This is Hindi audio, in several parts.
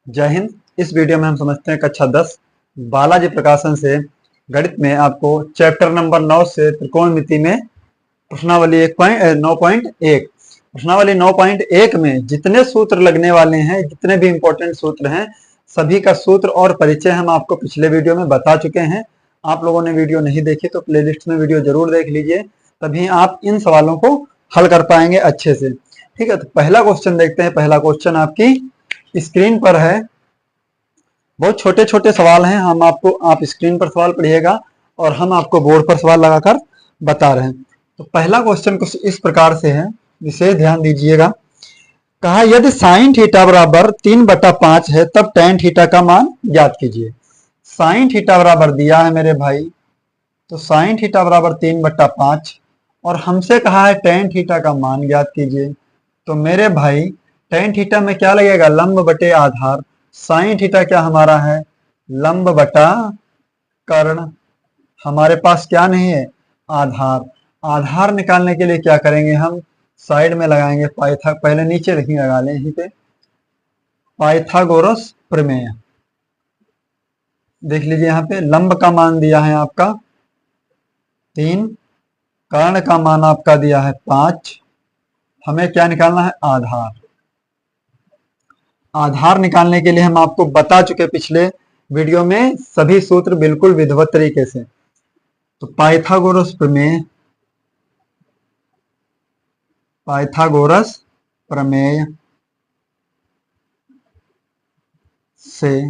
जय हिंद। इस वीडियो में हम समझते हैं कक्षा 10 बालाजी प्रकाशन से गणित में आपको चैप्टर नंबर 9 से त्रिकोणमिति में प्रश्नावली 9.1 प्रश्नावली 9.1 में जितने सूत्र लगने वाले हैं, जितने भी इंपॉर्टेंट सूत्र हैं, सभी का सूत्र और परिचय हम आपको पिछले वीडियो में बता चुके हैं। आप लोगों ने वीडियो नहीं देखी तो प्लेलिस्ट में वीडियो जरूर देख लीजिए, तभी आप इन सवालों को हल कर पाएंगे अच्छे से। ठीक है, तो पहला क्वेश्चन देखते हैं। पहला क्वेश्चन आपकी स्क्रीन पर है। बहुत छोटे छोटे सवाल हैं, आप स्क्रीन पर सवाल पढ़िएगा और हम आपको बोर्ड पर सवाल लगाकर बता रहे हैं। तो पहला क्वेश्चन कुछ इस प्रकार से है, विशेष ध्यान दीजिएगा। कहा यदि साइन थीटा बराबर 3/5 है तब टेन थीटा का मान ज्ञात कीजिए। साइन थीटा बराबर दिया है मेरे भाई, तो साइन थीटा बराबर 3/5 और हमसे कहा है टेन थीटा का मान ज्ञात कीजिए। तो मेरे भाई टेन थीटा में क्या लगेगा, लंब बटे आधार। साइन थीटा क्या हमारा है, लंब बटा कर्ण। हमारे पास क्या नहीं है, आधार। आधार निकालने के लिए क्या करेंगे, हम साइड में लगाएंगे पहले नीचे लिखिए, लगा लें यहीं पे पाइथागोरस प्रमेय। देख लीजिए यहाँ पे लंब का मान दिया है आपका 3, कर्ण का मान आपका दिया है 5। हमें क्या निकालना है, आधार। आधार निकालने के लिए हम आपको बता चुके पिछले वीडियो में सभी सूत्र बिल्कुल विधिवत तरीके से। तो पाइथागोरस प्रमेय, पाइथागोरस प्रमेय से,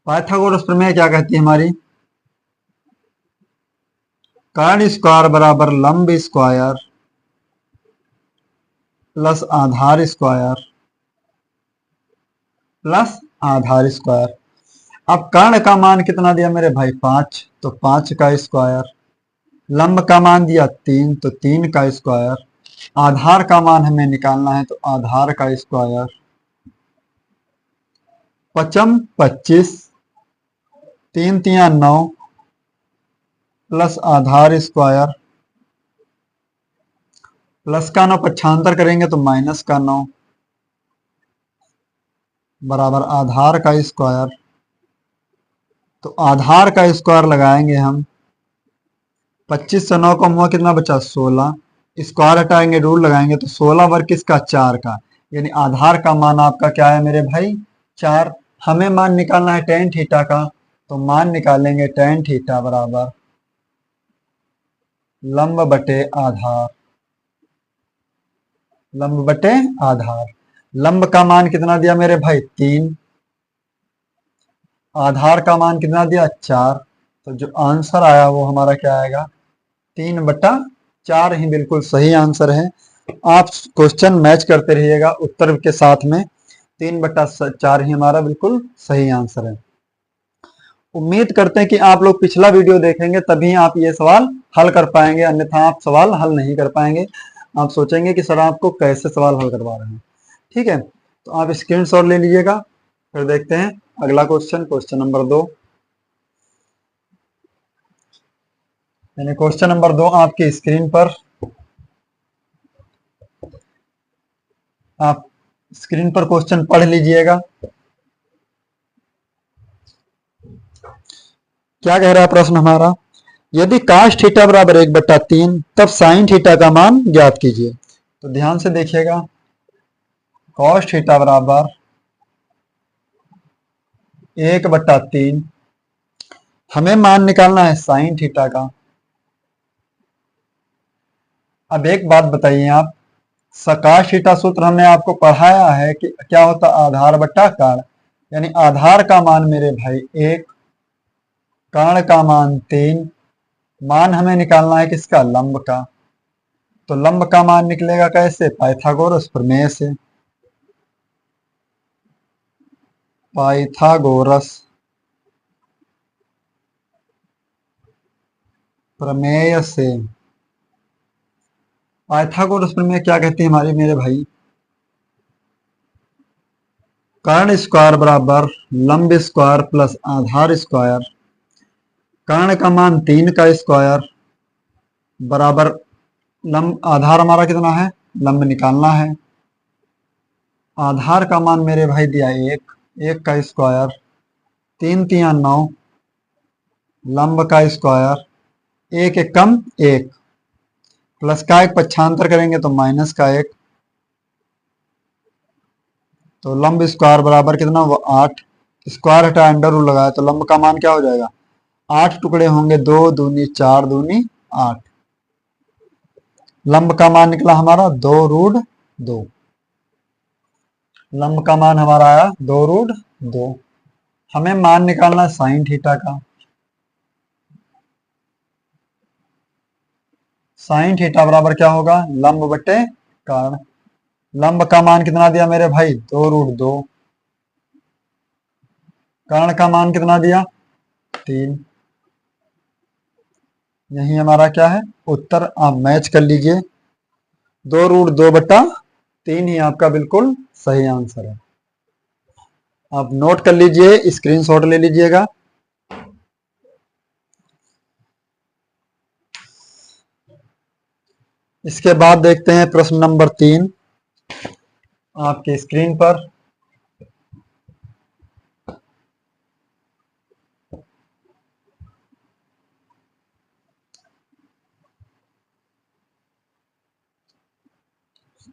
पाइथागोरस प्रमेय क्या कहती है हमारी, कर्ण स्क्वायर बराबर लंब स्क्वायर प्लस आधार स्क्वायर प्लस आधार स्क्वायर। अब कर्ण का मान कितना दिया मेरे भाई, 5, तो 5 का स्क्वायर। लंब का मान दिया 3, तो 3 का स्क्वायर। आधार का मान हमें निकालना है, तो आधार का स्क्वायर। 5 25, 3 3 9 प्लस आधार स्क्वायर, प्लस का 9 पक्षांतर करेंगे तो माइनस का 9 बराबर आधार का स्क्वायर। तो आधार का स्क्वायर लगाएंगे हम, 25 से 9 का हुआ कितना बचा, 16। स्क्वायर हटाएंगे, रूल लगाएंगे तो 16 वर्ग किसका, 4 का। यानी आधार का मान आपका क्या है मेरे भाई, 4। हमें मान निकालना है टेन थीटा का, तो मान निकालेंगे टेन थीटा बराबर लंब बटे आधार। लंब बटे आधार। लंब का मान कितना दिया मेरे भाई, 3। आधार का मान कितना दिया, 4। तो जो आंसर आया वो हमारा क्या आएगा, 3/4 ही बिल्कुल सही आंसर है। आप क्वेश्चन मैच करते रहिएगा उत्तर के साथ में, 3/4 ही हमारा बिल्कुल सही आंसर है। उम्मीद करते हैं कि आप लोग पिछला वीडियो देखेंगे तभी आप ये सवाल हल कर पाएंगे, अन्यथा आप सवाल हल नहीं कर पाएंगे। आप सोचेंगे कि सर आपको कैसे सवाल हल करवा रहे हैं। ठीक है, तो आप स्क्रीनशॉट ले लीजिएगा। फिर देखते हैं अगला क्वेश्चन, क्वेश्चन नंबर 2। यानी क्वेश्चन नंबर 2 आपकी स्क्रीन पर, आप स्क्रीन पर क्वेश्चन पढ़ लीजिएगा। क्या कह रहा है प्रश्न हमारा, यदि cos थीटा बराबर 1/3 तब साइन थीटा का मान ज्ञात कीजिए। तो ध्यान से देखिएगा, cos थीटा बराबर 1/3, हमें मान निकालना है साइन थीटा का। अब एक बात बताइए आप, cos थीटा सूत्र हमने आपको पढ़ाया है कि क्या होता, आधार बटा कर्ण। यानी आधार का मान मेरे भाई 1, कर्ण का मान 3, मान हमें निकालना है किसका, लंब का। तो लंब का मान निकलेगा कैसे, पाइथागोरस प्रमेय से। पाइथागोरस प्रमेय से। पाइथागोरस प्रमेय क्या कहती है हमारी मेरे भाई, कर्ण स्क्वायर बराबर लंब स्क्वायर प्लस आधार स्क्वायर। कर्ण का मान 3 का स्क्वायर बराबर लंब, आधार हमारा कितना है, लंब निकालना है। आधार का मान मेरे भाई दिया 1, 1 का स्क्वायर, 3 तिया 9, लंब का स्क्वायर, 1 एक कम 1, प्लस का 1 पक्षांतर करेंगे तो माइनस का 1, तो लंब स्क्वायर बराबर कितना वो 8, स्क्वायर हटा अंडर रूट लगाया तो लंब का मान क्या हो जाएगा, 8 टुकड़े होंगे, 2 दूनी 4 दूनी 8, लंब का मान निकला हमारा 2√2, लंब का मान हमारा आया 2√2। हमें मान निकालना है साइन थीटा का। साइन थीटा बराबर क्या होगा, लंब बटे कर्ण। लंब का मान कितना दिया मेरे भाई, 2√2, कर्ण का मान कितना दिया, 3। यही हमारा क्या है उत्तर, आप मैच कर लीजिए, 2√2/3 ही आपका बिल्कुल सही आंसर है। आप नोट कर लीजिए, स्क्रीनशॉट ले लीजिएगा। इसके बाद देखते हैं प्रश्न नंबर 3 आपके स्क्रीन पर।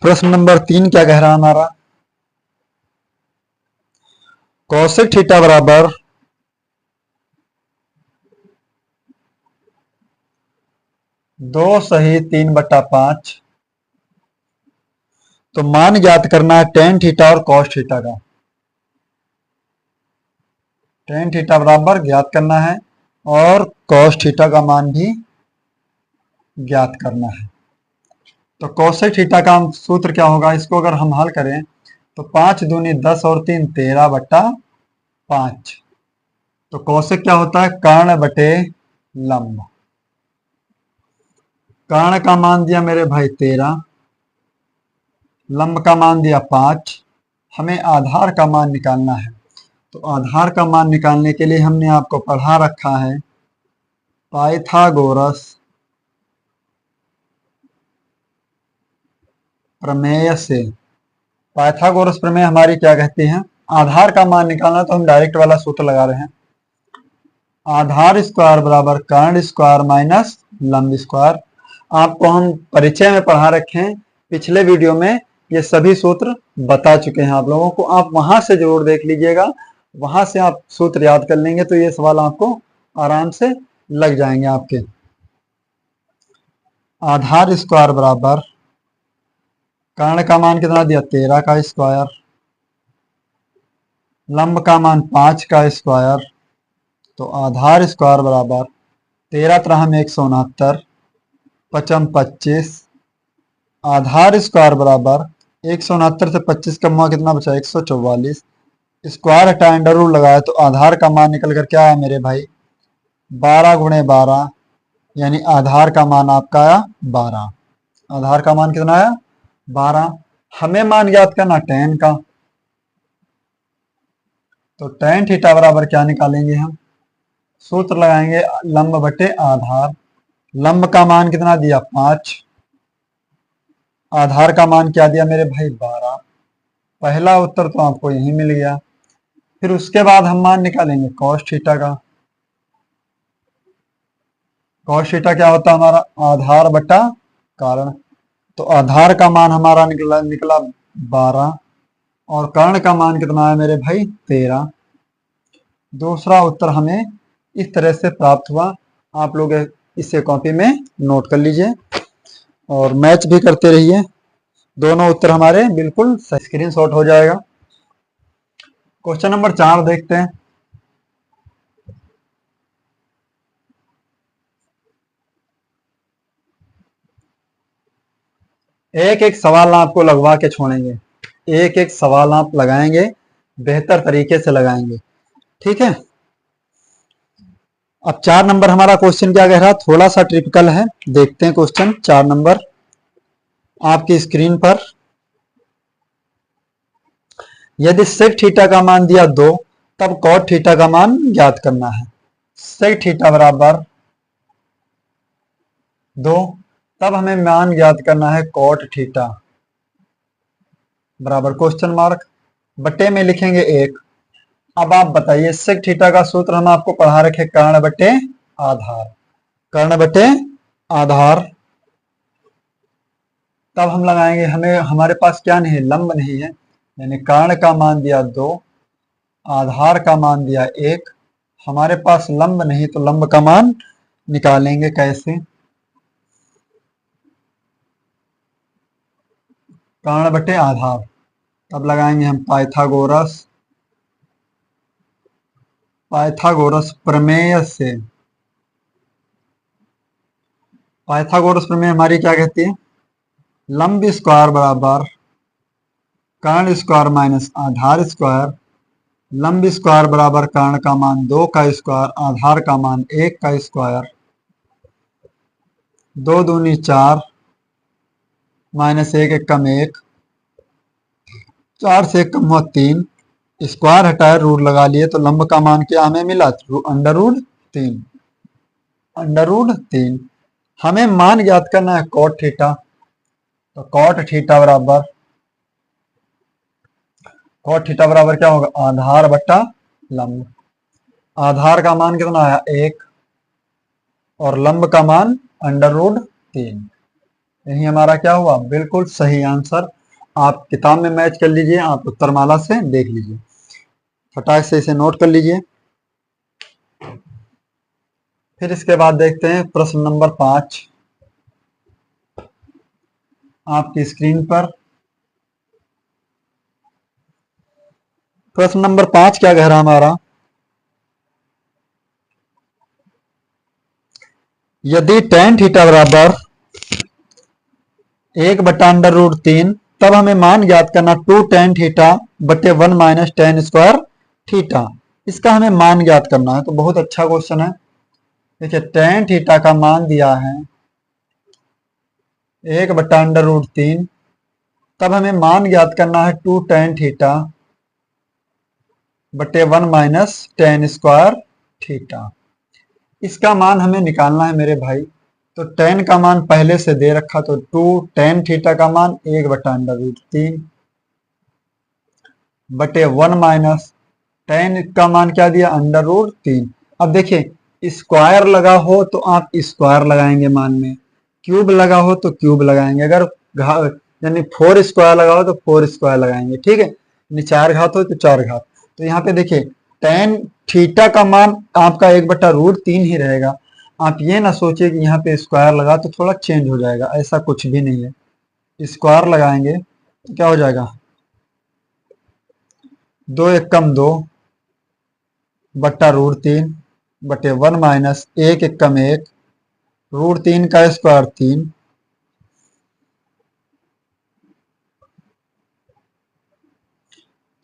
प्रश्न नंबर 3 क्या कह रहा है हमारा, कौशिक थीटा बराबर 2 सही 3/5, तो मान ज्ञात करना है टेन थीटा और कॉस थीटा का। टेन थीटा बराबर ज्ञात करना है और कॉस थीटा का मान भी ज्ञात करना है। तो कौशिक थीटा का सूत्र क्या होगा, इसको अगर हम हल करें तो 5 दूनी 10 और 3 13/5। तो कौशिक क्या होता है, कर्ण बटे लंब। कर्ण का मान दिया मेरे भाई 13, लंब का मान दिया 5, हमें आधार का मान निकालना है। तो आधार का मान निकालने के लिए हमने आपको पढ़ा रखा है पाइथागोरस प्रमेय से। पाइथागोरस प्रमेय हमारी क्या कहती है, आधार का मान निकालना, तो हम डायरेक्ट वाला सूत्र लगा रहे हैं, आधार स्क्वायर बराबर कर्ण स्क्वायर माइनस लंब स्क्वायर। आपको हम परिचय में पढ़ा रखे हैं, पिछले वीडियो में ये सभी सूत्र बता चुके हैं आप लोगों को, आप वहां से जरूर देख लीजिएगा, वहां से आप सूत्र याद कर लेंगे तो ये सवाल आपको आराम से लग जाएंगे आपके। आधार स्क्वायर बराबर कर्ण का मान कितना दिया 13 का स्क्वायर, लंब का मान 5 का स्क्वायर, तो आधार स्क्वायर बराबर 13 तरह में 169, 5 25, आधार स्क्वायर बराबर 169 से 25 कम हुआ कितना बचा 144, स्क्वायर हटा अंडर रूट लगाया तो आधार का मान निकल कर क्या आया मेरे भाई 12 गुणे 12, यानी आधार का मान आपका आया 12। आधार का मान कितना आया 12। हमें मान ज्ञात करना टेन का, तो टेन थीटा बराबर क्या निकालेंगे हम, सूत्र लगाएंगे लंब बटे आधार। लंब का मान कितना दिया 5, आधार का मान क्या दिया मेरे भाई 12। पहला उत्तर तो आपको यही मिल गया। फिर उसके बाद हम मान निकालेंगे कॉस थीटा का। कॉस थीटा क्या होता है हमारा आधार बटा कारण, तो आधार का मान हमारा निकला 12 और कर्ण का मान कितना है मेरे भाई 13। दूसरा उत्तर हमें इस तरह से प्राप्त हुआ, आप लोग इसे कॉपी में नोट कर लीजिए और मैच भी करते रहिए, दोनों उत्तर हमारे बिल्कुल स्क्रीनशॉट हो जाएगा। क्वेश्चन नंबर 4 देखते हैं। एक एक सवाल आपको लगवा के छोड़ेंगे, एक एक सवाल आप लगाएंगे, बेहतर तरीके से लगाएंगे, ठीक है। अब 4 नंबर हमारा क्वेश्चन क्या कह रहा है, थोड़ा सा ट्रिपिकल है, देखते हैं क्वेश्चन 4 नंबर आपकी स्क्रीन पर। यदि सेक थीटा का मान दिया 2 तब कॉट थीटा का मान ज्ञात करना है। सेक थीटा बराबर 2, तब हमें मान ज्ञात करना है कॉट थीटा बराबर क्वेश्चन मार्क, बटे में लिखेंगे 1, अब आप बताइए सेक थीटा का सूत्र हम आपको पढ़ा रखे कर्ण बटे आधार, कर्ण बटे आधार। तब हम लगाएंगे, हमें हमारे पास क्या नहीं है, लंब नहीं है, यानी कर्ण का मान दिया 2, आधार का मान दिया 1, हमारे पास लंब नहीं तो लंब का मान निकालेंगे कैसे, कर्ण बटे आधार। तब लगाएंगे हम पाइथागोरस, पाइथागोरस प्रमेय से, पाइथागोरस प्रमेय हमारी क्या कहती है, लंब स्क्वायर बराबर कर्ण स्क्वायर माइनस आधार स्क्वायर, लंब स्क्वायर बराबर कर्ण का मान 2 का स्क्वायर, आधार का मान 1 का स्क्वायर, 2 दूनी 4 माइनस 1 एक कम 1, 4 से 1 कम हुआ 3, स्क्वायर हटाए रूट लगा लिए तो लंब का मान क्या हमें मिला, अंडर रूट 3, अंडर रूट 3। हमें मान ज्ञात करना है कॉट थीटा, तो कॉट थीटा बराबर, कॉट थीटा बराबर क्या होगा, आधार बट्टा लंब। आधार का मान कितना आया 1 और लंब का मान अंडर रूट 3। यही हमारा क्या हुआ, बिल्कुल सही आंसर। आप किताब में मैच कर लीजिए, आप उत्तरमाला से देख लीजिए, फटाक से इसे नोट कर लीजिए। फिर इसके बाद देखते हैं प्रश्न नंबर 5 आपकी स्क्रीन पर। प्रश्न नंबर 5 क्या कह रहा हमारा, यदि tan थीटा बराबर 1 बटा अंडर रूट 3, तब हमें मान ज्ञात करना 2 tan थीटा बटे 1 माइनस tan स्क्वायर थीटा। इसका हमें मान ज्ञात करना है, तो बहुत अच्छा क्वेश्चन है। देखिए tan थीटा का मान दिया है 1 बटा अंडर रूट 3, तब हमें मान ज्ञात करना है 2 tan थीटा बटे 1 माइनस tan स्क्वायर थीटा। इसका मान हमें निकालना है मेरे भाई। तो tan का मान पहले से दे रखा, तो 2 tan थीटा का मान 1 बटा अंडर रूट 3 बटे 1 माइनस tan का मान क्या दिया, अंडर रूट 3। अब देखिए स्क्वायर लगा हो तो आप स्क्वायर लगाएंगे मान में, क्यूब लगा हो तो क्यूब लगाएंगे, अगर यानी 4 स्क्वायर लगा हो तो 4 स्क्वायर लगाएंगे, ठीक है, यानी 4 घात हो तो 4 घात। तो यहाँ पे देखिए tan थीटा का मान आपका 1 बटा रूट 3 ही रहेगा। आप ये ना सोचिए कि यहाँ पे स्क्वायर लगा तो थोड़ा चेंज हो जाएगा, ऐसा कुछ भी नहीं है। स्क्वायर लगाएंगे तो क्या हो जाएगा, 2 एक कम 2 बट्टा रूट 3 बटे 1 माइनस 1 एक कम 1 रूट 3 का स्क्वायर 3।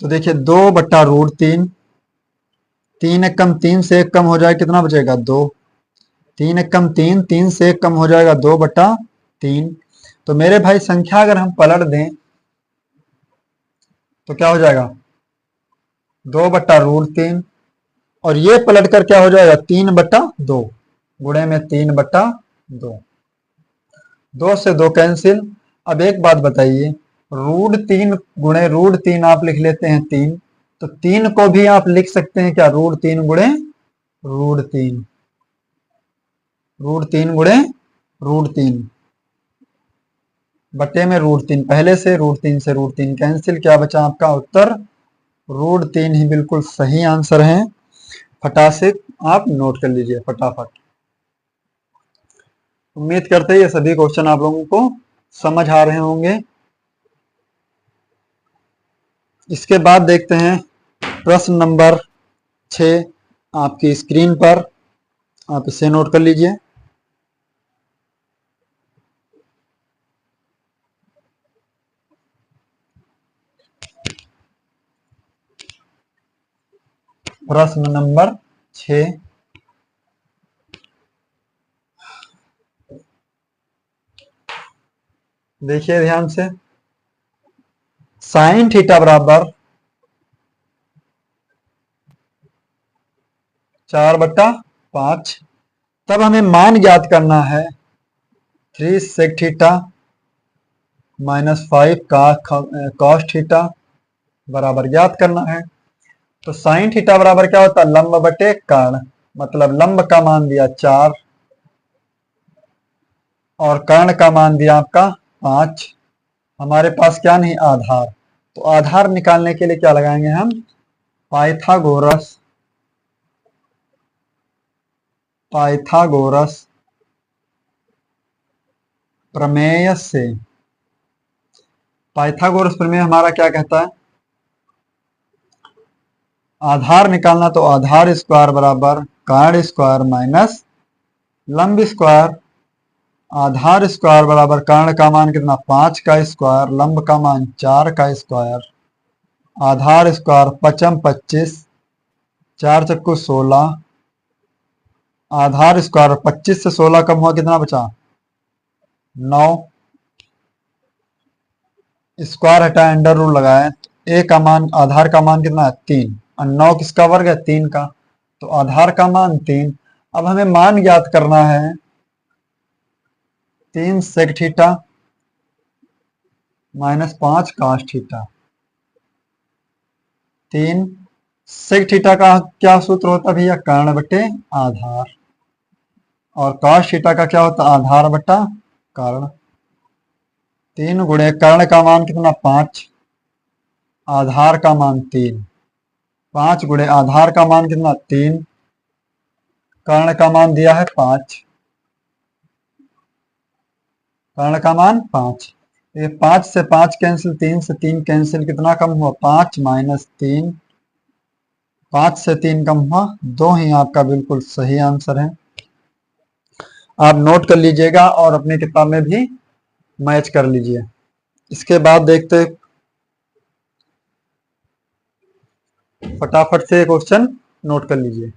तो देखिए 2 बट्टा रूट 3, 3 एक कम 3 से 1 कम हो जाए कितना बचेगा 2, 3 एक कम 3, 3 से 1 कम हो जाएगा 2 बट्टा 3। तो मेरे भाई संख्या अगर हम पलट दें तो क्या हो जाएगा, 2 बट्टा रूट 3, और ये पलट कर क्या हो जाएगा 3 बट्टा 2 गुणे में 3 बट्टा 2, 2 से 2 कैंसिल। अब एक बात बताइए, रूट 3 गुणे रूट 3 आप लिख लेते हैं 3, तो 3 को भी आप लिख सकते हैं क्या, रूट 3 गुणे रूट 3, रूट 3 गुणे रूट 3 बटे में रूट 3, पहले से रूट 3 से रूट 3 कैंसिल, क्या बचा आपका उत्तर रूट 3 ही बिल्कुल सही आंसर है। फटाक से आप नोट कर लीजिए फटाफट। उम्मीद करते हैं ये सभी क्वेश्चन आप लोगों को समझ आ रहे होंगे। इसके बाद देखते हैं प्रश्न नंबर 6 आपकी स्क्रीन पर, आप इसे नोट कर लीजिए। प्रश्न नंबर 6, देखिए ध्यान से, साइन थीटा बराबर 4/5, तब हमें मान ज्ञात करना है 3 सेक थीटा माइनस 5 का कॉस थीटा बराबर ज्ञात करना है। तो साइन थीटा बराबर क्या होता है, लंब बटे कर्ण। मतलब लंब का मान दिया 4 और कर्ण का मान दिया आपका 5। हमारे पास क्या नहीं, आधार। तो आधार निकालने के लिए क्या लगाएंगे हम, पाइथागोरस प्रमेय से। पाइथागोरस प्रमेय हमारा क्या कहता है, आधार निकालना तो आधार स्क्वायर बराबर कर्ण स्क्वायर माइनस लंब स्क्वायर। आधार स्क्वायर बराबर कर्ण का मान कितना, 5 का स्क्वायर, लंब का मान 4 का स्क्वायर। आधार स्क्वायर 5 25, 4 चक्कू 16। आधार स्क्वायर 25 से 16 कम हुआ, कितना बचा, 9। स्क्वायर हटाए, अंडर रूल लगाए, ए का मान, आधार का मान कितना है, 3 और 9 किसका वर्ग है, 3 का। तो आधार का मान 3। अब हमें मान ज्ञात करना है 3 सेक थीटा माइनस 5 काश थीटा। 3 सेक थीटा का क्या सूत्र होता है भैया, कर्ण बटे आधार। और काश थीटा का क्या होता, आधार बटा कर्ण। 3 गुणे कर्ण का मान कितना, 5, आधार का मान 3। 5 गुणे आधार का मान कितना, 3, कर्ण का मान दिया है 5, कर्ण का मान 5। ये 5 से 5 कैंसिल, 3 से 3 कैंसिल, कितना कम हुआ, 5 माइनस 3। 5 से 3 कम हुआ 2 ही आपका बिल्कुल सही आंसर है। आप नोट कर लीजिएगा और अपनी किताब में भी मैच कर लीजिए। इसके बाद देखते, फटाफट से क्वेश्चन नोट कर लीजिए।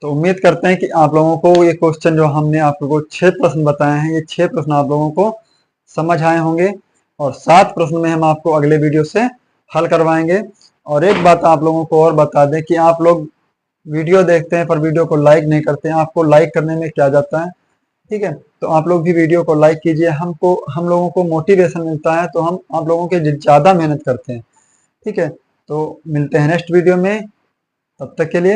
तो उम्मीद करते हैं कि आप लोगों को ये क्वेश्चन जो हमने आप लोगों को 6 प्रश्न बताए हैं, ये 6 प्रश्न आप लोगों को समझ आए होंगे। और 7 प्रश्न में हम आपको अगले वीडियो से हल करवाएंगे। और एक बात आप लोगों को और बता दें कि आप लोग वीडियो देखते हैं पर वीडियो को लाइक नहीं करते हैं। आपको लाइक करने में क्या जाता है, ठीक है, तो आप लोग भी वीडियो को लाइक कीजिए। हम लोगों को मोटिवेशन मिलता है, तो हम आप लोगों के ज़्यादा मेहनत करते हैं। ठीक है, तो मिलते हैं नेक्स्ट वीडियो में, तब तक के लिए।